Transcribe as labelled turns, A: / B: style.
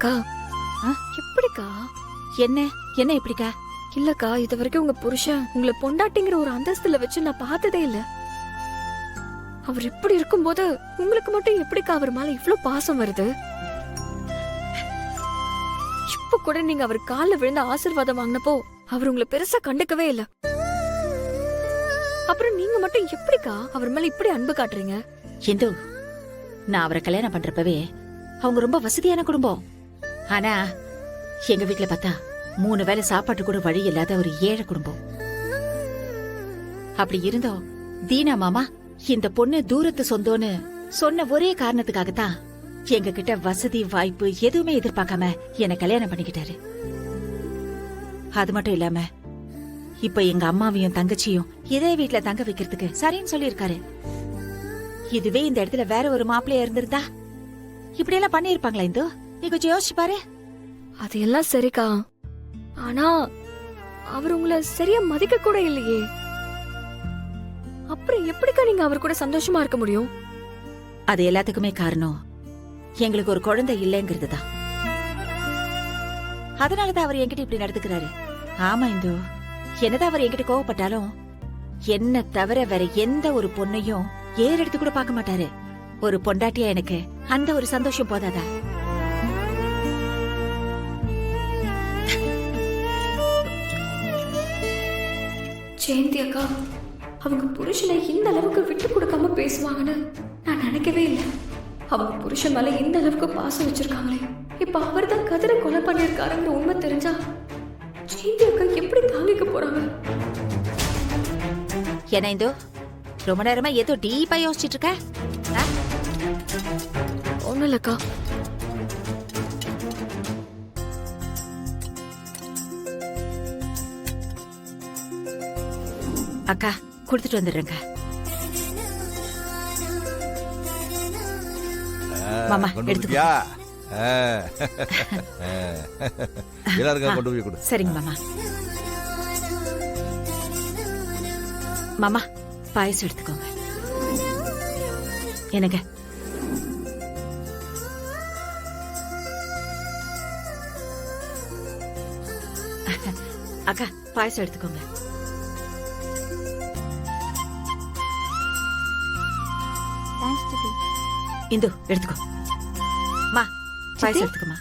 A: அக்கா எப்படிக்கா?
B: என்ன என்ன இப்படிக்கா?
A: இல்லக்கா, இது வரைக்கும் உங்க புருஷன் உங்களை பொண்டாட்டிங்கிற ஒரு அந்தஸ்துல வச்சு நான் பார்த்ததே இல்ல. அவர் இப்படி இருக்கும்போது உங்களுக்கு மட்டும் எப்படிக்கா அவர் மேல இவ்ளோ பாசம் வருது? இப்ப கூட நீங்க அவர் கால்ல விழுந்து ஆசீர்வாதம் வாங்கினப்போ அவர் உங்களை பெருசா கண்டுக்கவே இல்ல. அப்புறம் நீங்க மட்டும் எப்படிக்கா அவர் மேல இப்படி அன்பு காட்டுறீங்க?
B: இந்து, நான் அவரை கல்யாணம் பண்றப்பவே அவங்க ரொம்ப வசதியான குடும்பம். ஆனா எங்க வீட்டுல பார்த்தா 3 வேளை சாப்பாட்டு கூட வழி இல்லாத ஒரு ஏழை குடும்பம். அப்படி இருந்தோம் தீனா மாமா இந்த பொண்ணு தூரத்து சொந்தம்னு சொன்ன ஒரே காரணத்துக்காகத்தான் எங்க கிட்ட வசதி வாய்ப்பு எதுவுமே எதிர்பார்க்காம என்ன கல்யாணம் பண்ணிக்கிட்டாரு. அது மட்டும் இல்லாம இப்ப எங்க அம்மாவையும் தங்கச்சியும் இதே வீட்டுல தங்க வைக்கிறதுக்கு சரின்னு சொல்லிருக்காரு. இதுவே இந்த இடத்துல வேற ஒரு மாப்பிள்ளையா இருந்திருந்தா இப்படி எல்லாம் பண்ணிருப்பாங்களா? இந்து, நீ கொஞ்சம் யோசிச்சு பாரு.
A: அது எல்லாம் சரிக்கா, ஆனா அவர் உங்களை சரியா மதிக்க கூட இல்லையே. அப்புறம் எப்படிக்கா நீங்க அவர் கூட சந்தோஷமா இருக்க முடியும்?
B: அது எல்லாத்துக்குமே காரணம் எங்களுக்கு ஒரு குழந்தை இல்லைங்கிறது தான். அதனாலதான் அவர் என்கிட்ட இப்படி நடந்துக்கிறாரு. ஆமா இந்து, என்னதான் அவர் என்கிட்ட கோவப்பட்டாலும் என்ன தவிர வேற எந்த ஒரு பொண்ணையும் ஏறெடுத்து கூட பார்க்க மாட்டாரு. ஒரு பொண்டாட்டியா எனக்கு அந்த ஒரு சந்தோஷம் போதாதா?
A: ஜெயந்தி அக்கா, அவங்க புருஷனை இந்த அளவுக்கு விட்டு கொடுக்காம பேசுவாங்கன்னு நான் நினைக்கவே இல்லை. அவங்க புருஷன் மேல இந்த அளவுக்கு பாசம் வச்சிருக்காங்களே, இப்ப அவர் தான் கதிரை கொலை பண்ணிருக்காருங்கிற உண்மை தெரிஞ்சா ஜெயந்தி அக்கா எப்படி தாங்கிக்க போறாங்க?
B: என்ன இந்து, ரொம்ப நேரமா ஏதோ டீப்பா யோசிச்சுட்டு இருக்க?
A: ஒண்ணும் இல்லக்கா.
B: அக்கா கொடுத்துட்டு வந்துடுறேங்க. மாமா எடுத்துக்கோ. சரிங்க மாமா. மாமா பாயசம் எடுத்துக்கோங்க. எனக்கு அக்கா பாயசம் எடுத்துக்கோங்க. இந்து எடுத்துக்கோ. மா பாயசம் எடுத்துக்கோமா.